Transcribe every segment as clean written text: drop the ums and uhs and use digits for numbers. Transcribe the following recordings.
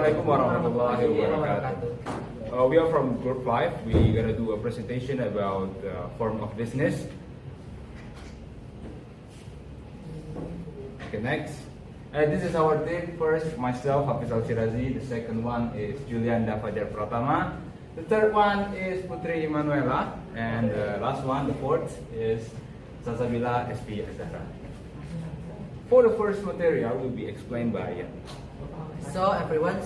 Assalamualaikum warahmatullahi wabarakatuh. We are from Group 5. We're gonna do a presentation about form of business. Okay, next. This is our team. First, myself, Hafiz Al-Shirazi. The second one is Julianda Fajar Pratama. The third one is Putri Emanuela. And the last one, the fourth, is Salsabila SP Azhara. For the first material will be explained by Ian. So everyone,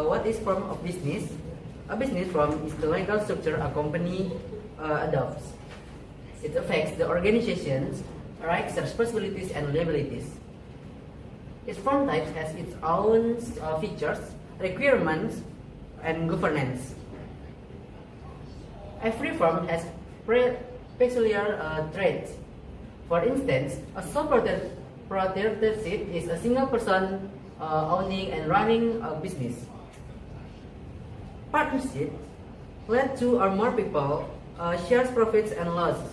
what is form of business? A business form is the legal structure a company adopts. It affects the organization's rights, responsibilities, and liabilities. Its form type has its own features, requirements, and governance. Every firm has peculiar traits. For instance, a sole proprietorship is a single person owning and running a business. Partnership let two or more people share profits and losses.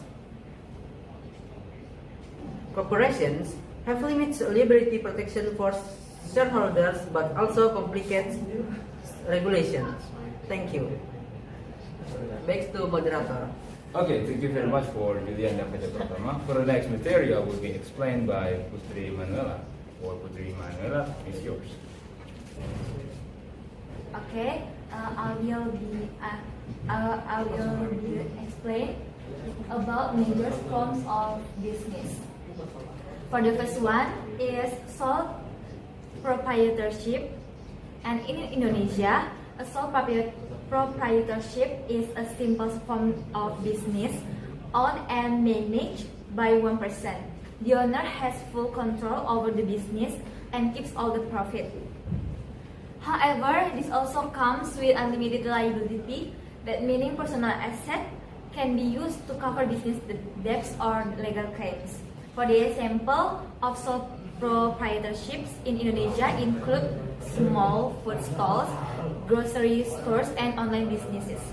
Corporations have limited liability protection for shareholders but also complicates regulations. Thank you. Back to moderator. Okay, thank you very much for Julianda Fajar Pratama. For the next material will be explained by Putri Emanuela. For Putri Emanuela, it's yours. Okay, I will be explain about major forms of business. For the first one is sole proprietorship, and in Indonesia, a sole proprietorship is a simple form of business owned and managed by one person. The owner has full control over the business and keeps all the profit. However, this also comes with unlimited liability, that meaning personal asset can be used to cover business debts or legal claims. For the example of sole proprietorships in Indonesia include small food stalls, grocery stores, and online businesses.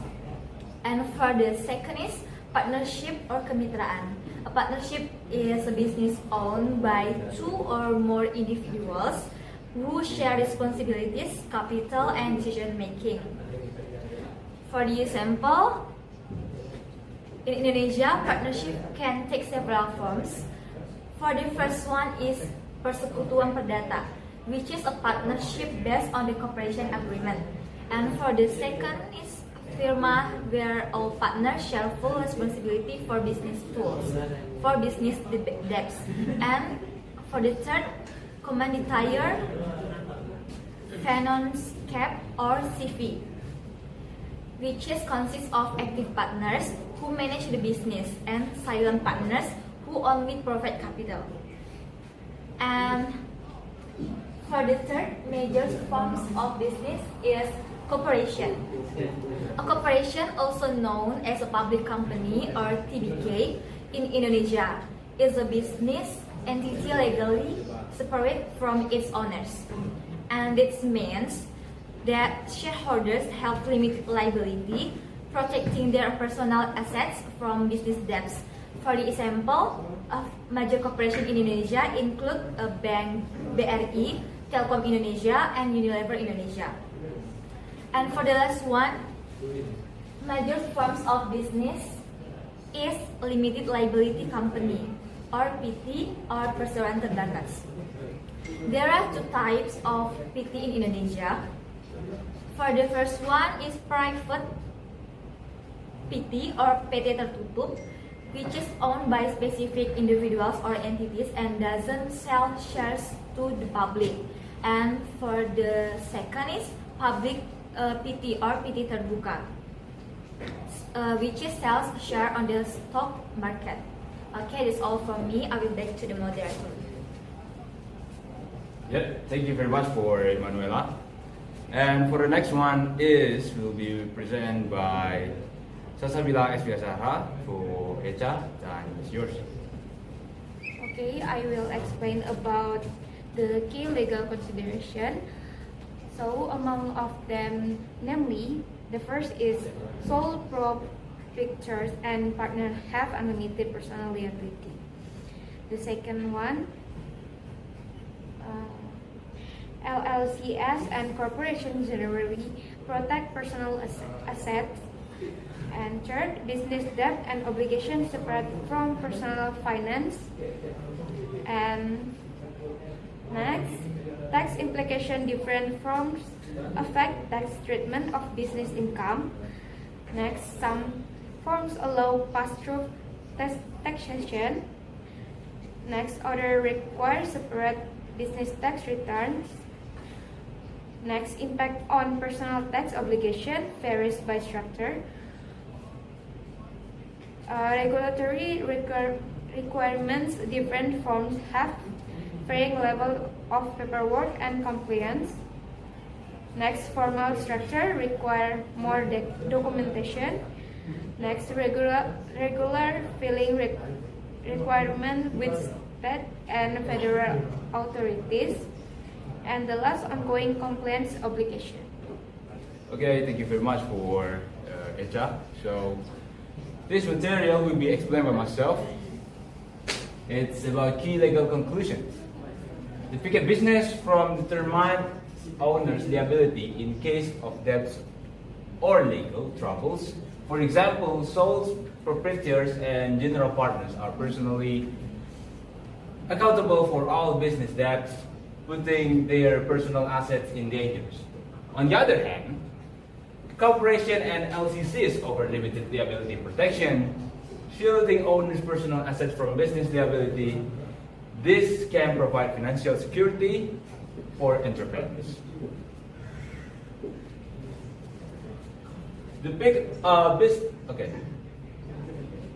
And for the second is partnership or kemitraan. A partnership is a business owned by two or more individuals who share responsibilities, capital, and decision making. For the example, in Indonesia, partnership can take several forms. For the first one is persekutuan perdata, which is a partnership based on the cooperation agreement. And for the second is firma, where all partners share full responsibility for business tools, for business debts. And for the third, commanditaire, finance cap, or CV, which consists of active partners who manage the business and silent partners who only provide capital. And for the third major forms of business is corporation. A corporation, also known as a public company or TBK in Indonesia, is a business entity legally separate from its owners. And this means that shareholders have limited liability, protecting their personal assets from business debts. For the example of major corporation in Indonesia include a bank BRI, Telkom Indonesia, and Unilever Indonesia. And for the last one, major forms of business is limited liability company or PT or perseroan terbatas. There are two types of PT in Indonesia. For the first one is private PT or PT tertutup, which is owned by specific individuals or entities and doesn't sell shares to the public. And for the second is public PT or PT terbuka, which is sells share on the stock market. Okay, that's all from me. I will back to the moderator. Yep, thank you very much for Emanuela. And for the next one will be presented by Salsabila SP Azhara for Echa, and it's yours. Okay, I will explain about the key legal consideration. So among of them, namely, the first is sole proprietors and partner have unlimited personal liability. The second one, LLCs and corporations generally protect personal assets. And third, business debt and obligations separate from personal finance. And next, tax implication different forms affect tax treatment of business income. Next, some forms allow pass-through taxation. Next, other require separate business tax returns. Next, impact on personal tax obligation varies by structure. Regulatory requirements, different forms have varying level of paperwork and compliance. Next, formal structure require more documentation. Next, regular filing requirement with state and federal authorities. And the last, ongoing compliance obligation. Okay, thank you very much for Echa. So this material will be explained by myself. It's about key legal conclusions. Depict a business from determined owner's liability in case of debts or legal troubles. For example, sole proprietors and general partners are personally accountable for all business debts, putting their personal assets in danger. On the other hand, corporation and LCCs offer limited liability protection, shielding owners' personal assets from business liability. This can provide financial security for entrepreneurs. The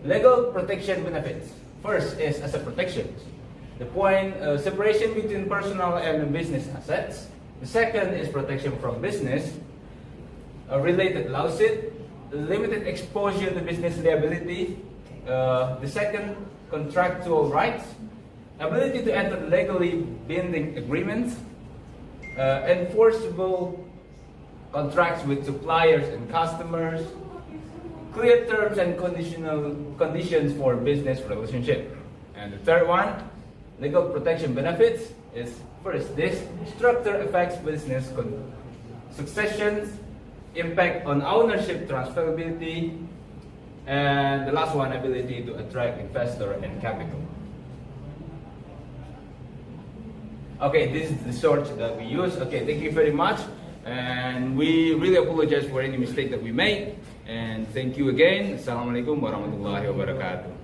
legal protection benefits. First is asset protection. The point, separation between personal and business assets. The second is protection from business related lawsuit, limited exposure to business liability. The second, contractual rights, ability to enter legally binding agreements, enforceable contracts with suppliers and customers, clear terms and conditions for business relationship. And the third one, legal protection benefits, is first, this structure affects business successions, impact on ownership transferability, and the last one, ability to attract investor and capital. Okay, this is the source that we use. Okay, thank you very much. And we really apologize for any mistake that we made. And thank you again. Assalamualaikum warahmatullahi wabarakatuh.